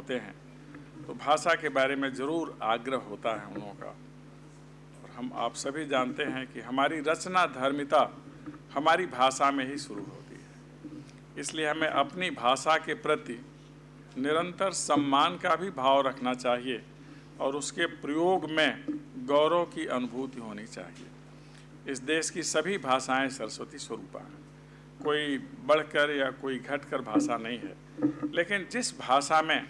होते हैं तो भाषा के बारे में ज़रूर आग्रह होता है उन लोगों का। और हम आप सभी जानते हैं कि हमारी रचना धर्मिता हमारी भाषा में ही शुरू होती है, इसलिए हमें अपनी भाषा के प्रति निरंतर सम्मान का भी भाव रखना चाहिए और उसके प्रयोग में गौरव की अनुभूति होनी चाहिए। इस देश की सभी भाषाएं सरस्वती स्वरूपा हैं, कोई बढ़कर या कोई घटकर भाषा नहीं है, लेकिन जिस भाषा में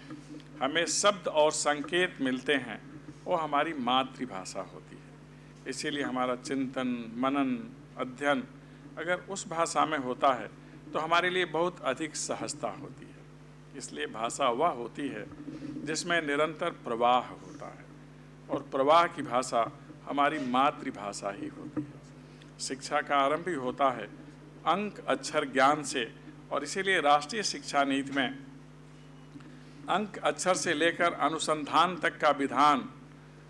हमें शब्द और संकेत मिलते हैं वो हमारी मातृभाषा होती है। इसीलिए हमारा चिंतन, मनन, अध्ययन अगर उस भाषा में होता है तो हमारे लिए बहुत अधिक सहजता होती है। इसलिए भाषा वह होती है जिसमें निरंतर प्रवाह होता है, और प्रवाह की भाषा हमारी मातृभाषा ही होती है। शिक्षा का आरंभ भी होता है अंक अक्षर ज्ञान से, और इसीलिए राष्ट्रीय शिक्षा नीति में अंक अक्षर से लेकर अनुसंधान तक का विधान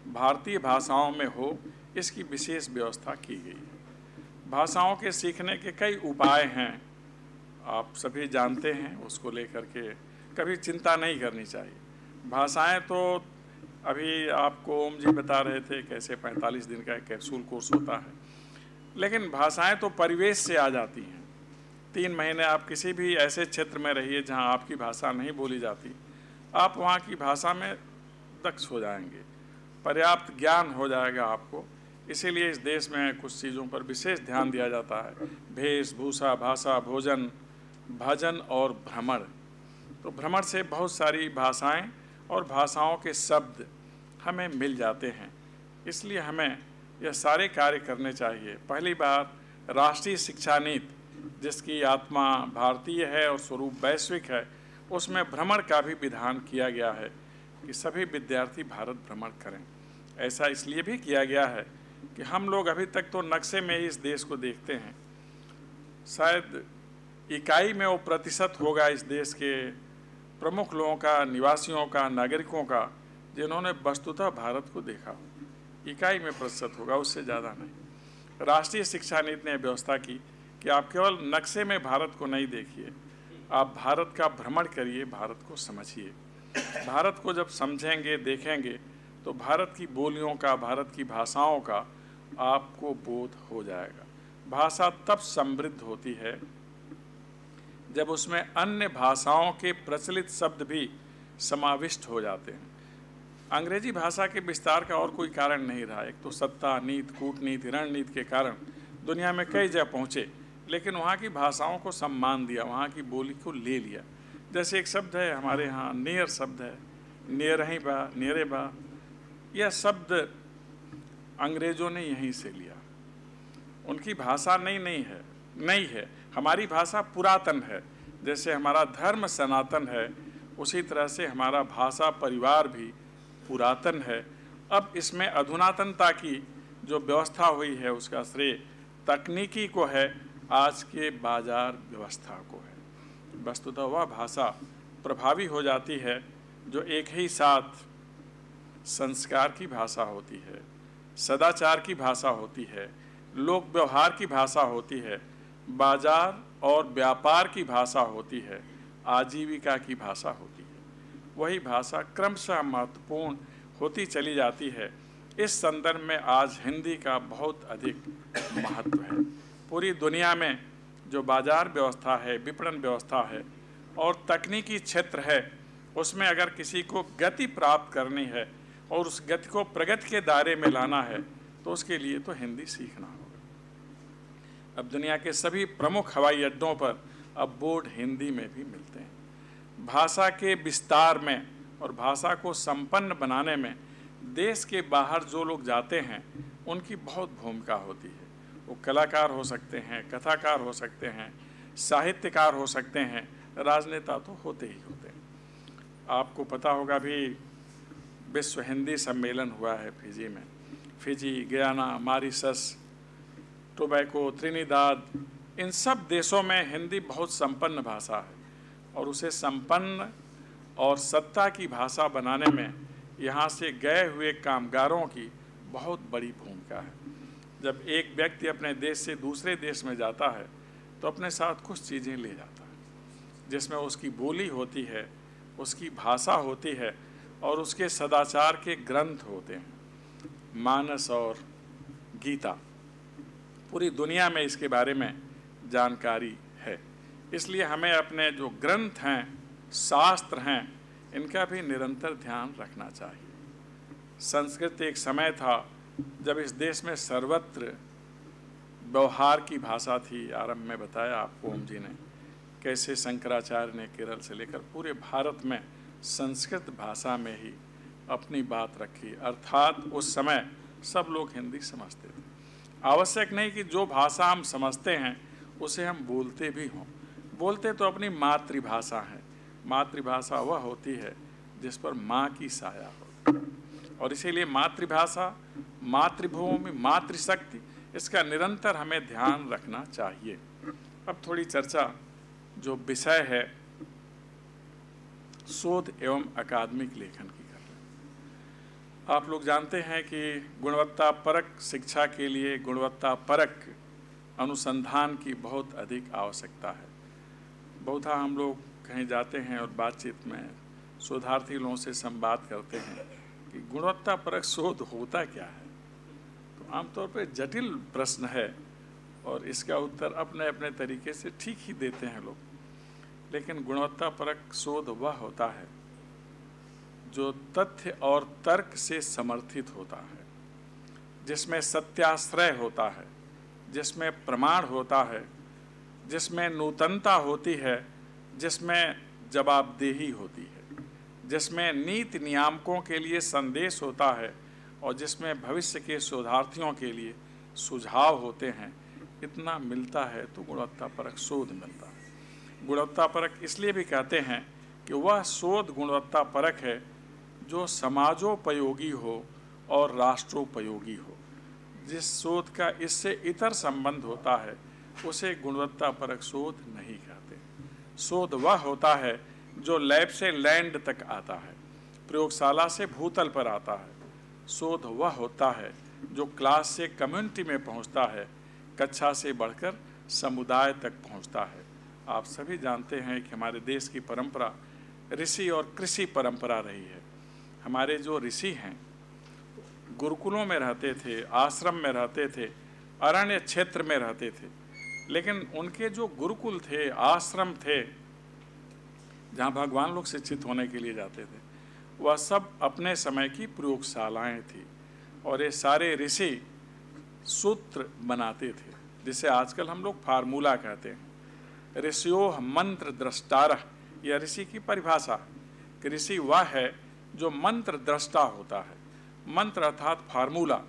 भारतीय भाषाओं में हो, इसकी विशेष व्यवस्था की गई है। भाषाओं के सीखने के कई उपाय हैं, आप सभी जानते हैं, उसको लेकर के कभी चिंता नहीं करनी चाहिए। भाषाएं तो अभी आपको ओम जी बता रहे थे कैसे 45 दिन का एक कैप्सूल कोर्स होता है, लेकिन भाषाएं तो परिवेश से आ जाती हैं। 3 महीने आप किसी भी ऐसे क्षेत्र में रहिए जहां आपकी भाषा नहीं बोली जाती, आप वहां की भाषा में दक्ष हो जाएंगे, पर्याप्त ज्ञान हो जाएगा आपको। इसीलिए इस देश में कुछ चीज़ों पर विशेष ध्यान दिया जाता है, वेशभूषा, भाषा, भोजन, भजन और भ्रमण। तो भ्रमण से बहुत सारी भाषाएं और भाषाओं के शब्द हमें मिल जाते हैं, इसलिए हमें यह सारे कार्य करने चाहिए। पहली बार राष्ट्रीय शिक्षा नीति जिसकी आत्मा भारतीय है और स्वरूप वैश्विक है, उसमें भ्रमण का भी विधान किया गया है कि सभी विद्यार्थी भारत भ्रमण करें। ऐसा इसलिए भी किया गया है कि हम लोग अभी तक तो नक्शे में ही इस देश को देखते हैं, शायद इकाई में वो प्रतिशत होगा इस देश के प्रमुख लोगों का, निवासियों का, नागरिकों का, जिन्होंने वस्तुतः भारत को देखा हो। इकाई में प्रतिशत होगा, उससे ज़्यादा नहीं। राष्ट्रीय शिक्षा नीति ने व्यवस्था की कि आप केवल नक्शे में भारत को नहीं देखिए, आप भारत का भ्रमण करिए, भारत को समझिए। भारत को जब समझेंगे, देखेंगे, तो भारत की बोलियों का, भारत की भाषाओं का आपको बोध हो जाएगा। भाषा तब समृद्ध होती है जब उसमें अन्य भाषाओं के प्रचलित शब्द भी समाविष्ट हो जाते हैं। अंग्रेजी भाषा के विस्तार का और कोई कारण नहीं रहा। एक तो सत्ता, नीति, कूटनीति, रणनीति के कारण दुनिया में कई जगह पहुँचे, लेकिन वहाँ की भाषाओं को सम्मान दिया, वहाँ की बोली को ले लिया। जैसे एक शब्द है हमारे यहाँ, नियर शब्द है, नियरही बा, नियरे बा, यह शब्द अंग्रेजों ने यहीं से लिया। उनकी भाषा नई है, हमारी भाषा पुरातन है। जैसे हमारा धर्म सनातन है, उसी तरह से हमारा भाषा परिवार भी पुरातन है। अब इसमें अधुनातनता की जो व्यवस्था हुई है उसका श्रेय तकनीकी को है, आज के बाजार व्यवस्था को है। वस्तुतः वह भाषा प्रभावी हो जाती है जो एक ही साथ संस्कार की भाषा होती है, सदाचार की भाषा होती है, लोक व्यवहार की भाषा होती है, बाजार और व्यापार की भाषा होती है, आजीविका की भाषा होती है। वही भाषा क्रमशः महत्वपूर्ण होती चली जाती है। इस संदर्भ में आज हिंदी का बहुत अधिक महत्व है। पूरी दुनिया में जो बाजार व्यवस्था है, विपणन व्यवस्था है और तकनीकी क्षेत्र है, उसमें अगर किसी को गति प्राप्त करनी है और उस गति को प्रगति के दायरे में लाना है तो उसके लिए तो हिंदी सीखना होगा। अब दुनिया के सभी प्रमुख हवाई अड्डों पर अब बोर्ड हिंदी में भी मिलते हैं। भाषा के विस्तार में और भाषा को संपन्न बनाने में देश के बाहर जो लोग जाते हैं उनकी बहुत भूमिका होती है। वो कलाकार हो सकते हैं, कथाकार हो सकते हैं, साहित्यकार हो सकते हैं, राजनेता तो होते ही होते हैं। आपको पता होगा भी विश्व हिंदी सम्मेलन हुआ है फिजी में। Fiji, Guyana, Mauritius, Tobago, Trinidad, इन सब देशों में हिंदी बहुत संपन्न भाषा है और उसे संपन्न और सत्ता की भाषा बनाने में यहाँ से गए हुए कामगारों की बहुत बड़ी भूमिका है। जब एक व्यक्ति अपने देश से दूसरे देश में जाता है तो अपने साथ कुछ चीज़ें ले जाता है, जिसमें उसकी बोली होती है, उसकी भाषा होती है और उसके सदाचार के ग्रंथ होते हैं, मानस और गीता। पूरी दुनिया में इसके बारे में जानकारी है। इसलिए हमें अपने जो ग्रंथ हैं, शास्त्र हैं, इनका भी निरंतर ध्यान रखना चाहिए। संस्कृत एक समय था जब इस देश में सर्वत्र व्यवहार की भाषा थी। आरंभ में बताया आपको ओम जी ने कैसे शंकराचार्य ने केरल से लेकर पूरे भारत में संस्कृत भाषा में ही अपनी बात रखी, अर्थात उस समय सब लोग हिंदी समझते थे। आवश्यक नहीं कि जो भाषा हम समझते हैं उसे हम बोलते भी हों, बोलते तो अपनी मातृभाषा है। मातृभाषा वह होती है जिस पर माँ की साया हो, और इसीलिए मातृभाषा, मातृभूमि, मातृशक्ति, इसका निरंतर हमें ध्यान रखना चाहिए। अब थोड़ी चर्चा जो विषय है शोध एवं अकादमिक लेखन की कर रहे हैं। आप लोग जानते हैं कि गुणवत्तापरक शिक्षा के लिए गुणवत्तापरक अनुसंधान की बहुत अधिक आवश्यकता है। बहुधा हम लोग कहीं जाते हैं और बातचीत में शोधार्थी लोगों से संवाद करते हैं कि गुणवत्तापरक शोध होता क्या है। तो आमतौर पर जटिल प्रश्न है और इसका उत्तर अपने अपने तरीके से ठीक ही देते हैं लोग। लेकिन गुणवत्तापरक शोध वह होता है जो तथ्य और तर्क से समर्थित होता है, जिसमें सत्याश्रय होता है, जिसमें प्रमाण होता है, जिसमें नूतनता होती है, जिसमें जवाबदेही होती है, जिसमें नीति नियामकों के लिए संदेश होता है और जिसमें भविष्य के शोधार्थियों के लिए सुझाव होते हैं। इतना मिलता है तो गुणवत्तापरक शोध मिलता है। गुणवत्तापरक इसलिए भी कहते हैं कि वह शोध गुणवत्तापरक है जो समाजोपयोगी हो और राष्ट्रोपयोगी हो। जिस शोध का इससे इतर संबंध होता है उसे गुणवत्तापरक शोध नहीं कहते। शोध वह होता है जो लैब से लैंड तक आता है, प्रयोगशाला से भूतल पर आता है। शोध वह होता है जो क्लास से कम्युनिटी में पहुंचता है, कक्षा से बढ़कर समुदाय तक पहुंचता है। आप सभी जानते हैं कि हमारे देश की परंपरा ऋषि और कृषि परंपरा रही है। हमारे जो ऋषि हैं गुरुकुलों में रहते थे, आश्रम में रहते थे, अरण्य क्षेत्र में रहते थे, लेकिन उनके जो गुरुकुल थे, आश्रम थे, जहाँ भगवान लोग शिक्षित होने के लिए जाते थे, वह सब अपने समय की प्रयोगशालाएं थी। और ये सारे ऋषि सूत्र बनाते थे, जिसे आजकल हम लोग फार्मूला कहते हैं। ऋषियों मंत्र द्रष्टारः, यह ऋषि की परिभाषा है कि ऋषि वह है जो मंत्र दृष्टा होता है। मंत्र अर्थात फार्मूला,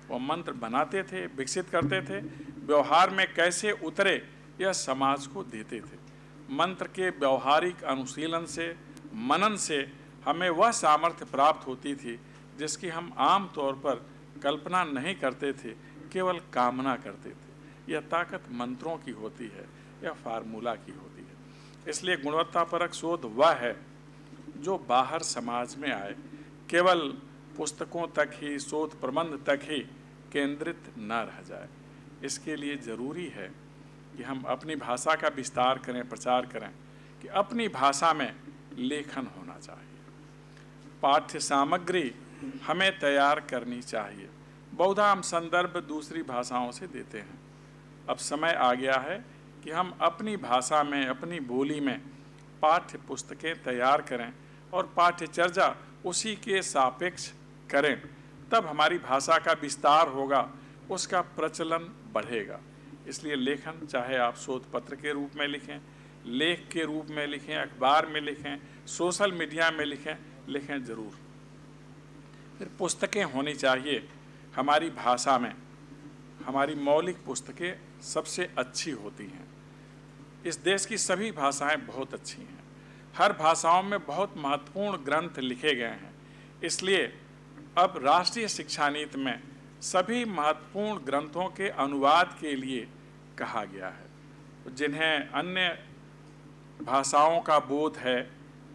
वो मंत्र बनाते थे, विकसित करते थे, व्यवहार में कैसे उतरे यह समाज को देते थे। मंत्र के व्यवहारिक अनुशीलन से, मनन से हमें वह सामर्थ्य प्राप्त होती थी जिसकी हम आम तौर पर कल्पना नहीं करते थे, केवल कामना करते थे। यह ताकत मंत्रों की होती है, यह फार्मूला की होती है। इसलिए गुणवत्तापरक शोध वह है जो बाहर समाज में आए, केवल पुस्तकों तक ही, शोध प्रबंध तक ही केंद्रित न रह जाए। इसके लिए ज़रूरी है कि हम अपनी भाषा का विस्तार करें, प्रचार करें, कि अपनी भाषा में लेखन होना चाहिए। पाठ्य सामग्री हमें तैयार करनी चाहिए। बहुधा हम संदर्भ दूसरी भाषाओं से देते हैं। अब समय आ गया है कि हम अपनी भाषा में, अपनी बोली में पाठ्य पुस्तकें तैयार करें और पाठ्यचर्या उसी के सापेक्ष करें। तब हमारी भाषा का विस्तार होगा, उसका प्रचलन बढ़ेगा। इसलिए लेखन, चाहे आप शोध पत्र के रूप में लिखें, लेख के रूप में लिखें, अखबार में लिखें, सोशल मीडिया में लिखें, लिखें ज़रूर। फिर पुस्तकें होनी चाहिए हमारी भाषा में। हमारी मौलिक पुस्तकें सबसे अच्छी होती हैं। इस देश की सभी भाषाएं बहुत अच्छी हैं। हर भाषाओं में बहुत महत्वपूर्ण ग्रंथ लिखे गए हैं। इसलिए अब राष्ट्रीय शिक्षा नीति में सभी महत्वपूर्ण ग्रंथों के अनुवाद के लिए कहा गया है। जिन्हें अन्य भाषाओं का बोध है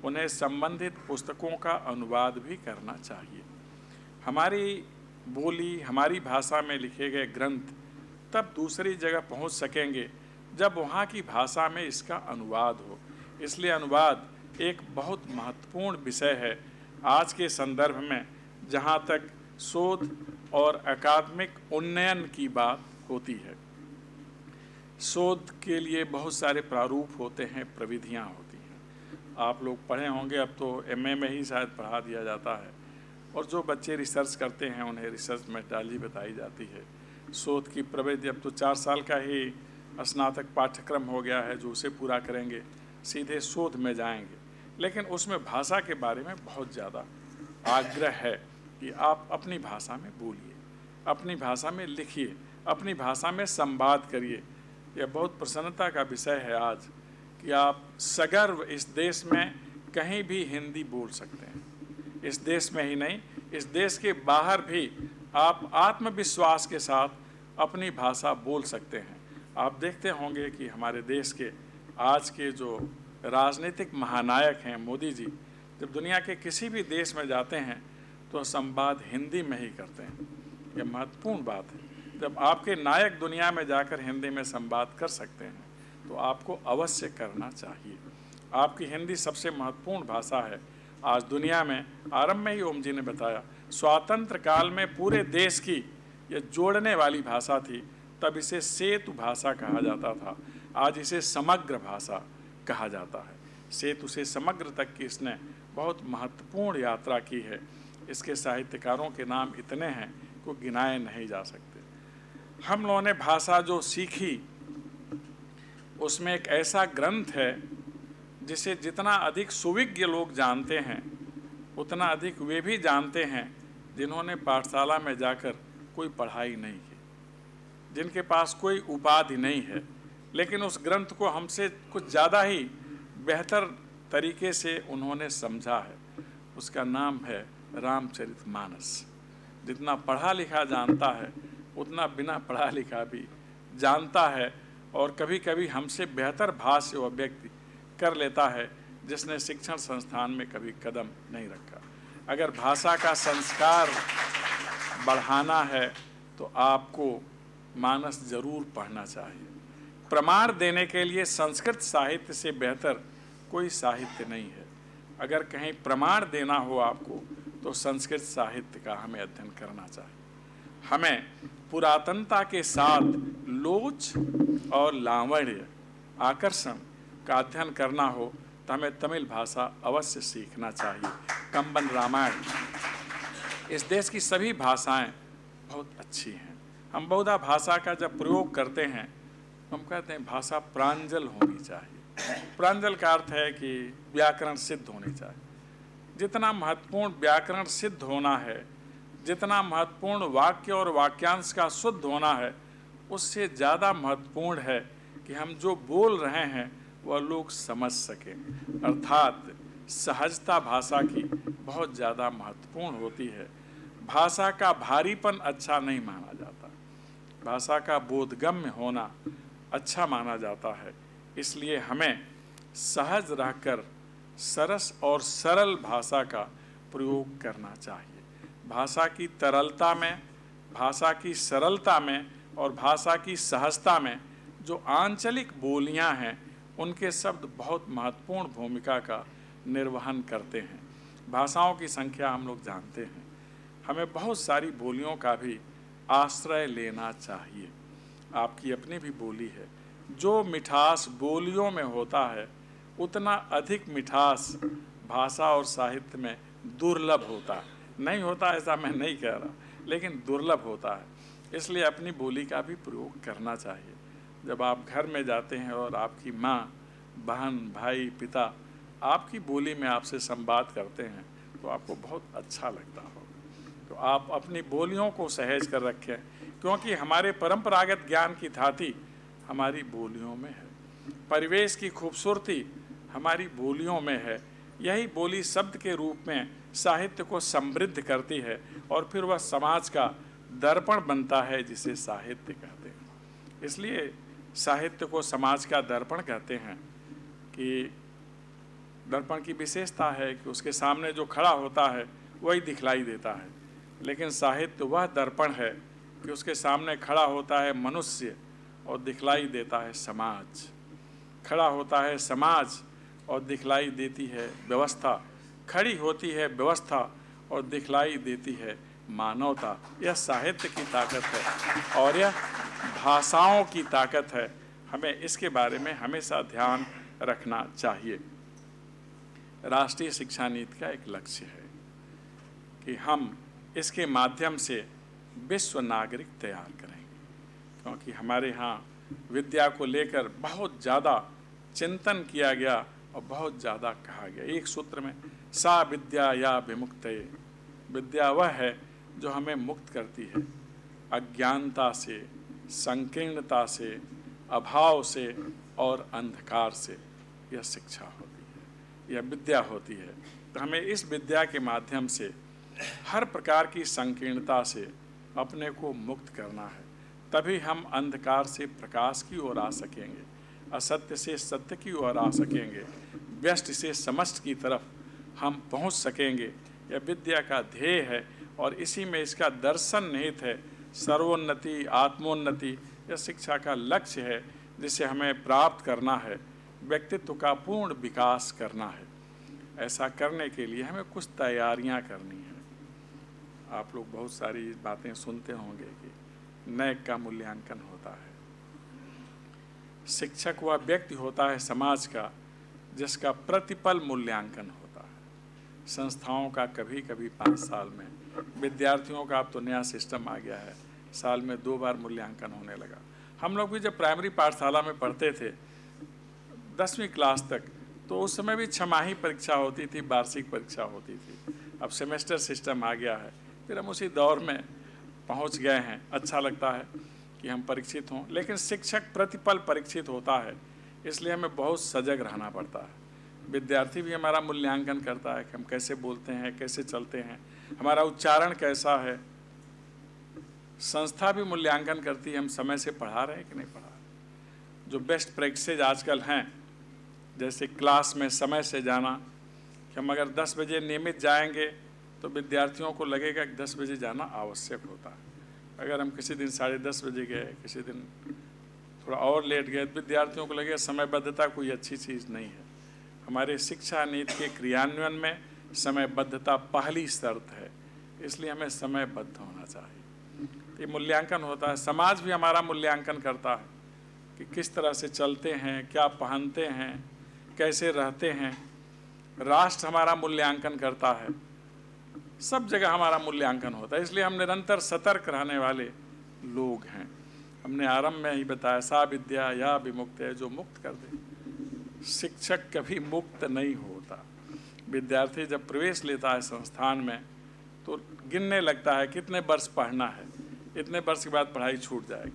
उन्हें संबंधित पुस्तकों का अनुवाद भी करना चाहिए। हमारी बोली, हमारी भाषा में लिखे गए ग्रंथ तब दूसरी जगह पहुंच सकेंगे जब वहाँ की भाषा में इसका अनुवाद हो। इसलिए अनुवाद एक बहुत महत्वपूर्ण विषय है आज के संदर्भ में, जहाँ तक शोध और अकादमिक उन्नयन की बात होती है। शोध के लिए बहुत सारे प्रारूप होते हैं, प्रविधियाँ होती हैं। आप लोग पढ़े होंगे, अब तो एमए में ही शायद पढ़ा दिया जाता है, और जो बच्चे रिसर्च करते हैं उन्हें रिसर्च मेथोडोलॉजी बताई जाती है। शोध की प्रविधि, अब तो 4 साल का ही स्नातक पाठ्यक्रम हो गया है, जो उसे पूरा करेंगे सीधे शोध में जाएंगे। लेकिन उसमें भाषा के बारे में बहुत ज़्यादा आग्रह है कि आप अपनी भाषा में बोलिए, अपनी भाषा में लिखिए, अपनी भाषा में संवाद करिए। यह बहुत प्रसन्नता का विषय है आज कि आप सगर्व इस देश में कहीं भी हिंदी बोल सकते हैं। इस देश में ही नहीं, इस देश के बाहर भी आप आत्मविश्वास के साथ अपनी भाषा बोल सकते हैं। आप देखते होंगे कि हमारे देश के आज के जो राजनीतिक महानायक हैं, मोदी जी, जब दुनिया के किसी भी देश में जाते हैं तो संवाद हिंदी में ही करते हैं। यह महत्वपूर्ण बात है। जब आपके नायक दुनिया में जाकर हिंदी में संवाद कर सकते हैं तो आपको अवश्य करना चाहिए। आपकी हिंदी सबसे महत्वपूर्ण भाषा है आज दुनिया में। आरंभ में ही ओम जी ने बताया, स्वातंत्र काल में पूरे देश की यह जोड़ने वाली भाषा थी, तब इसे सेतु भाषा कहा जाता था। आज इसे समग्र भाषा कहा जाता है। सेतु से समग्र तक की इसने बहुत महत्वपूर्ण यात्रा की है। इसके साहित्यकारों के नाम इतने हैं को गिनाए नहीं जा सकते। हम लोगों ने भाषा जो सीखी उसमें एक ऐसा ग्रंथ है जिसे जितना अधिक सुविज्ञ लोग जानते हैं उतना अधिक वे भी जानते हैं जिन्होंने पाठशाला में जाकर कोई पढ़ाई नहीं की, जिनके पास कोई उपाधि नहीं है, लेकिन उस ग्रंथ को हमसे कुछ ज़्यादा ही बेहतर तरीके से उन्होंने समझा है। उसका नाम है रामचरितमानस। जितना पढ़ा लिखा जानता है उतना बिना पढ़ा लिखा भी जानता है, और कभी कभी हमसे बेहतर भाष्य वह व्यक्ति कर लेता है जिसने शिक्षण संस्थान में कभी कदम नहीं रखा। अगर भाषा का संस्कार बढ़ाना है तो आपको मानस जरूर पढ़ना चाहिए। प्रमाण देने के लिए संस्कृत साहित्य से बेहतर कोई साहित्य नहीं है। अगर कहीं प्रमाण देना हो आपको तो संस्कृत साहित्य का हमें अध्ययन करना चाहिए। हमें पुरातनता के साथ लोच और लावण्य, आकर्षण का अध्ययन करना हो तो हमें तमिल भाषा अवश्य सीखना चाहिए। कंबन रामायण, इस देश की सभी भाषाएं बहुत अच्छी हैं। हम बहुधा भाषा का जब प्रयोग करते हैं हम कहते हैं भाषा प्रांजल होनी चाहिए। प्रांजल का अर्थ है कि व्याकरण सिद्ध होनी चाहिए। जितना महत्वपूर्ण व्याकरण सिद्ध होना है, जितना महत्वपूर्ण वाक्य और वाक्यांश का शुद्ध होना है, उससे ज़्यादा महत्वपूर्ण है कि हम जो बोल रहे हैं वह लोग समझ सकें। अर्थात सहजता भाषा की बहुत ज़्यादा महत्वपूर्ण होती है। भाषा का भारीपन अच्छा नहीं माना जाता, भाषा का बोधगम्य होना अच्छा माना जाता है। इसलिए हमें सहज रहकर सरस और सरल भाषा का प्रयोग करना चाहिए। भाषा की तरलता में, भाषा की सरलता में और भाषा की सहजता में जो आंचलिक बोलियां हैं उनके शब्द बहुत महत्वपूर्ण भूमिका का निर्वहन करते हैं। भाषाओं की संख्या हम लोग जानते हैं, हमें बहुत सारी बोलियों का भी आश्रय लेना चाहिए। आपकी अपनी भी बोली है। जो मिठास बोलियों में होता है उतना अधिक मिठास भाषा और साहित्य में दुर्लभ होता है। नहीं होता ऐसा मैं नहीं कह रहा, लेकिन दुर्लभ होता है। इसलिए अपनी बोली का भी प्रयोग करना चाहिए। जब आप घर में जाते हैं और आपकी माँ, बहन, भाई, पिता आपकी बोली में आपसे संवाद करते हैं तो आपको बहुत अच्छा लगता हो। तो आप अपनी बोलियों को सहेज कर रखें, क्योंकि हमारे परंपरागत ज्ञान की धाती हमारी बोलियों में है। परिवेश की खूबसूरती हमारी बोलियों में है। यही बोली शब्द के रूप में साहित्य को समृद्ध करती है और फिर वह समाज का दर्पण बनता है जिसे साहित्य कहते हैं। इसलिए साहित्य को समाज का दर्पण कहते हैं कि दर्पण की विशेषता है कि उसके सामने जो खड़ा होता है वही दिखलाई देता है, लेकिन साहित्य वह दर्पण है कि उसके सामने खड़ा होता है मनुष्य और दिखलाई देता है समाज। खड़ा होता है समाज और दिखलाई देती है व्यवस्था, खड़ी होती है व्यवस्था और दिखलाई देती है मानवता। यह साहित्य की ताकत है और यह भाषाओं की ताकत है। हमें इसके बारे में हमेशा ध्यान रखना चाहिए। राष्ट्रीय शिक्षा नीति का एक लक्ष्य है कि हम इसके माध्यम से विश्व नागरिक तैयार करेंगे, क्योंकि हमारे यहाँ विद्या को लेकर बहुत ज़्यादा चिंतन किया गया और बहुत ज़्यादा कहा गया। एक सूत्र में सा विद्या या विमुक्तये, विद्या वह है जो हमें मुक्त करती है अज्ञानता से, संकीर्णता से, अभाव से और अंधकार से। यह शिक्षा होती है, यह विद्या होती है। तो हमें इस विद्या के माध्यम से हर प्रकार की संकीर्णता से अपने को मुक्त करना है, तभी हम अंधकार से प्रकाश की ओर आ सकेंगे, असत्य से सत्य की ओर आ सकेंगे, व्यष्टि से समष्टि की तरफ हम पहुंच सकेंगे। यह विद्या का ध्येय है और इसी में इसका दर्शन निहित है। सर्वोन्नति, आत्मोन्नति यह शिक्षा का लक्ष्य है जिसे हमें प्राप्त करना है, व्यक्तित्व का पूर्ण विकास करना है। ऐसा करने के लिए हमें कुछ तैयारियां करनी है। आप लोग बहुत सारी बातें सुनते होंगे कि नैक का मूल्यांकन होता है। शिक्षक वह व्यक्ति होता है समाज का जिसका प्रतिपल मूल्यांकन होता है। संस्थाओं का कभी कभी 5 साल में, विद्यार्थियों का अब तो नया सिस्टम आ गया है, साल में 2 बार मूल्यांकन होने लगा। हम लोग भी जब प्राइमरी पाठशाला में पढ़ते थे 10वीं क्लास तक, तो उस समय भी छमाही परीक्षा होती थी, वार्षिक परीक्षा होती थी। अब सेमेस्टर सिस्टम आ गया है, फिर हम उसी दौर में पहुंच गए हैं। अच्छा लगता है कि हम परीक्षित हों, लेकिन शिक्षक प्रतिपल परीक्षित होता है, इसलिए हमें बहुत सजग रहना पड़ता है। विद्यार्थी भी हमारा मूल्यांकन करता है कि हम कैसे बोलते हैं, कैसे चलते हैं, हमारा उच्चारण कैसा है। संस्था भी मूल्यांकन करती है हम समय से पढ़ा रहे हैं कि नहीं पढ़ा रहे। जो बेस्ट प्रैक्टिसेज आजकल हैं, जैसे क्लास में समय से जाना, कि हम अगर 10 बजे नियमित जाएंगे तो विद्यार्थियों को लगेगा कि 10 बजे जाना आवश्यक होता है। अगर हम किसी दिन 10:30 बजे गए, किसी दिन थोड़ा और लेट गए, तो विद्यार्थियों को लगेगा समयबद्धता कोई अच्छी चीज़ नहीं है। हमारे शिक्षा नीति के क्रियान्वयन में समयबद्धता पहली शर्त है, इसलिए हमें समयबद्ध होना चाहिए। ये मूल्यांकन होता है। समाज भी हमारा मूल्यांकन करता है कि किस तरह से चलते हैं, क्या पहनते हैं, कैसे रहते हैं। राष्ट्र हमारा मूल्यांकन करता है, सब जगह हमारा मूल्यांकन होता है, इसलिए हम निरंतर सतर्क रहने वाले लोग हैं। हमने आरंभ में ही बताया सा विद्या या विमुक्त है, जो मुक्त कर दे। शिक्षक कभी मुक्त नहीं होता। विद्यार्थी जब प्रवेश लेता है संस्थान में तो गिनने लगता है कितने वर्ष पढ़ना है, इतने वर्ष के बाद पढ़ाई छूट जाएगी।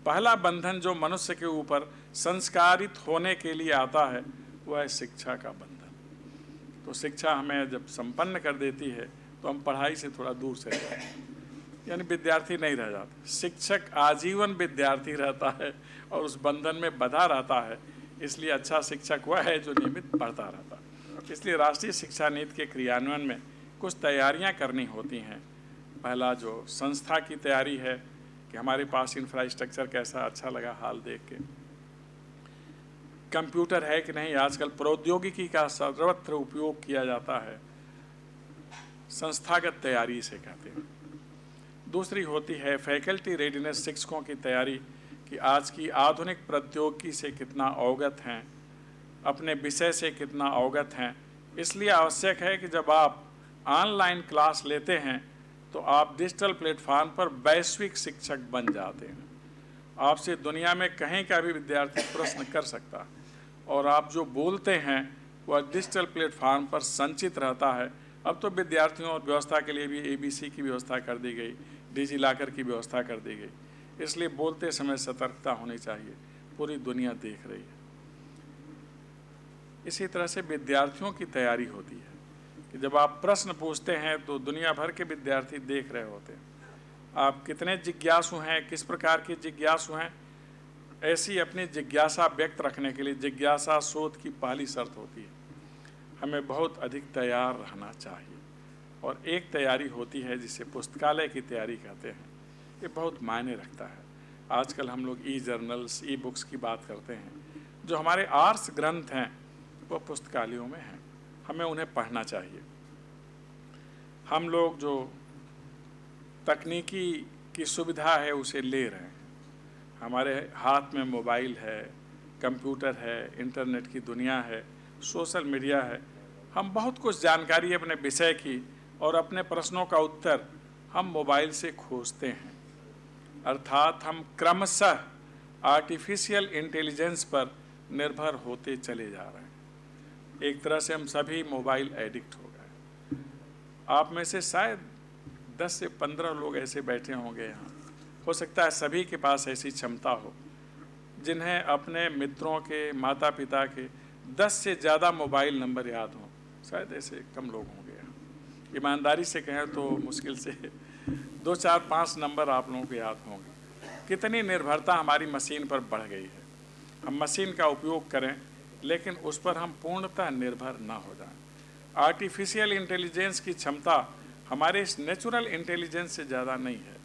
पहला बंधन जो मनुष्य के ऊपर संस्कारित होने के लिए आता है वह है शिक्षा का बंधन। तो शिक्षा हमें जब संपन्न कर देती है तो हम पढ़ाई से थोड़ा दूर से जाते हैं, यानी विद्यार्थी नहीं रह जाता। शिक्षक आजीवन विद्यार्थी रहता है और उस बंधन में बंधा रहता है। इसलिए अच्छा शिक्षक वह है जो नियमित पढ़ता रहता है। इसलिए राष्ट्रीय शिक्षा नीति के क्रियान्वयन में कुछ तैयारियां करनी होती हैं। पहला जो संस्था की तैयारी है कि हमारे पास इंफ्रास्ट्रक्चर कैसा, अच्छा लगा हाल देख के। कंप्यूटर है कि नहीं, आजकल प्रौद्योगिकी का सर्वत्र उपयोग किया जाता है। संस्थागत तैयारी इसे कहते हैं। दूसरी होती है फैकल्टी रेडीनेस, शिक्षकों की तैयारी कि आज की आधुनिक प्रौद्योगिकी से कितना अवगत हैं, अपने विषय से कितना अवगत हैं। इसलिए आवश्यक है कि जब आप ऑनलाइन क्लास लेते हैं तो आप डिजिटल प्लेटफॉर्म पर वैश्विक शिक्षक बन जाते हैं। आपसे दुनिया में कहीं का भी विद्यार्थी प्रश्न कर सकता है और आप जो बोलते हैं वह डिजिटल प्लेटफॉर्म पर संचित रहता है। अब तो विद्यार्थियों और व्यवस्था के लिए भी ABC की व्यवस्था कर दी गई, डिजिलॉकर की व्यवस्था कर दी गई। इसलिए बोलते समय सतर्कता होनी चाहिए, पूरी दुनिया देख रही है। इसी तरह से विद्यार्थियों की तैयारी होती है कि जब आप प्रश्न पूछते हैं तो दुनिया भर के विद्यार्थी देख रहे होते हैं। आप कितने जिज्ञासु हैं, किस प्रकार के जिज्ञासु हैं, ऐसी अपनी जिज्ञासा व्यक्त रखने के लिए जिज्ञासा शोध की पहली शर्त होती है। हमें बहुत अधिक तैयार रहना चाहिए। और एक तैयारी होती है जिसे पुस्तकालय की तैयारी कहते हैं। ये बहुत मायने रखता है। आजकल हम लोग ई-जर्नल्स, ई-बुक्स की बात करते हैं। जो हमारे आर्ट्स ग्रंथ हैं वो पुस्तकालयों में हैं, हमें उन्हें पढ़ना चाहिए। हम लोग जो तकनीकी की सुविधा है उसे ले रहे हैं, हमारे हाथ में मोबाइल है, कंप्यूटर है, इंटरनेट की दुनिया है, सोशल मीडिया है, हम बहुत कुछ जानकारी अपने विषय की और अपने प्रश्नों का उत्तर हम मोबाइल से खोजते हैं। अर्थात हम क्रमशः आर्टिफिशियल इंटेलिजेंस पर निर्भर होते चले जा रहे हैं। एक तरह से हम सभी मोबाइल एडिक्ट हो गए। आप में से शायद 10 से 15 लोग ऐसे बैठे होंगे यहाँ, हो सकता है सभी के पास ऐसी क्षमता हो जिन्हें अपने मित्रों के, माता पिता के 10 से ज़्यादा मोबाइल नंबर याद हों। शायद ऐसे कम लोग होंगे यहाँ। ईमानदारी से कहें तो मुश्किल से 2, 4, 5 नंबर आप लोगों को याद होंगे। कितनी निर्भरता हमारी मशीन पर बढ़ गई है। हम मशीन का उपयोग करें लेकिन उस पर हम पूर्णतः निर्भर ना हो जाएं। आर्टिफिशियल इंटेलिजेंस की क्षमता हमारे इस नेचुरल इंटेलिजेंस से ज़्यादा नहीं है।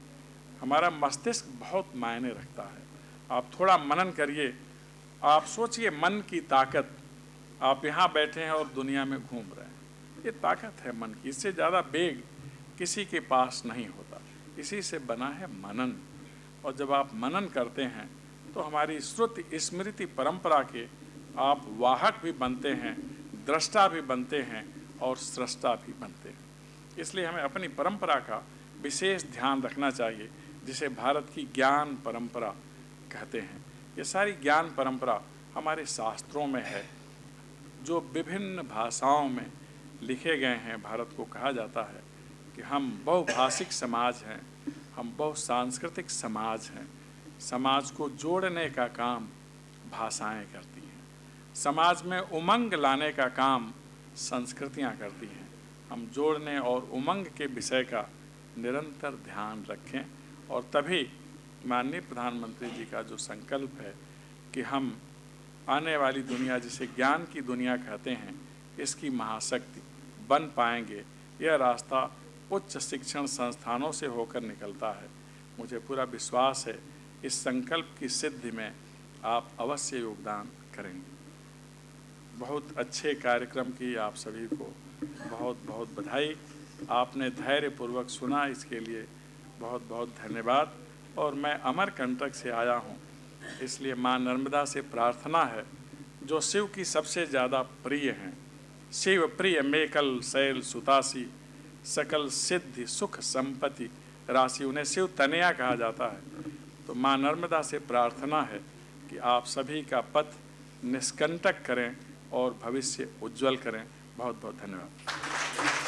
हमारा मस्तिष्क बहुत मायने रखता है। आप थोड़ा मनन करिए, आप सोचिए मन की ताकत। आप यहाँ बैठे हैं और दुनिया में घूम रहे हैं, ये ताकत है मन की। इससे ज़्यादा वेग किसी के पास नहीं होता। इसी से बना है मनन। और जब आप मनन करते हैं तो हमारी श्रुति स्मृति परंपरा के आप वाहक भी बनते हैं, दृष्टा भी बनते हैं और सृष्टा भी बनते हैं। इसलिए हमें अपनी परंपरा का विशेष ध्यान रखना चाहिए, जिसे भारत की ज्ञान परंपरा कहते हैं। ये सारी ज्ञान परंपरा हमारे शास्त्रों में है, जो विभिन्न भाषाओं में लिखे गए हैं। भारत को कहा जाता है कि हम बहुभाषिक समाज हैं, हम बहुसांस्कृतिक समाज हैं। समाज को जोड़ने का काम भाषाएं करती हैं, समाज में उमंग लाने का काम संस्कृतियां करती हैं। हम जोड़ने और उमंग के विषय का निरंतर ध्यान रखें और तभी माननीय प्रधानमंत्री जी का जो संकल्प है कि हम आने वाली दुनिया, जिसे ज्ञान की दुनिया कहते हैं, इसकी महाशक्ति बन पाएंगे। यह रास्ता उच्च शिक्षण संस्थानों से होकर निकलता है। मुझे पूरा विश्वास है इस संकल्प की सिद्धि में आप अवश्य योगदान करेंगे। बहुत अच्छे कार्यक्रम की आप सभी को बहुत बहुत बधाई। आपने धैर्यपूर्वक सुना, इसके लिए बहुत बहुत धन्यवाद। और मैं अमरकंटक से आया हूँ, इसलिए माँ नर्मदा से प्रार्थना है, जो शिव की सबसे ज़्यादा प्रिय हैं। शिव प्रिय मेकल शैल सुतासी, सकल सिद्धि सुख संपत्ति राशि। उन्हें शिव तनया कहा जाता है। तो माँ नर्मदा से प्रार्थना है कि आप सभी का पथ निष्कंटक करें और भविष्य उज्जवल करें। बहुत बहुत धन्यवाद।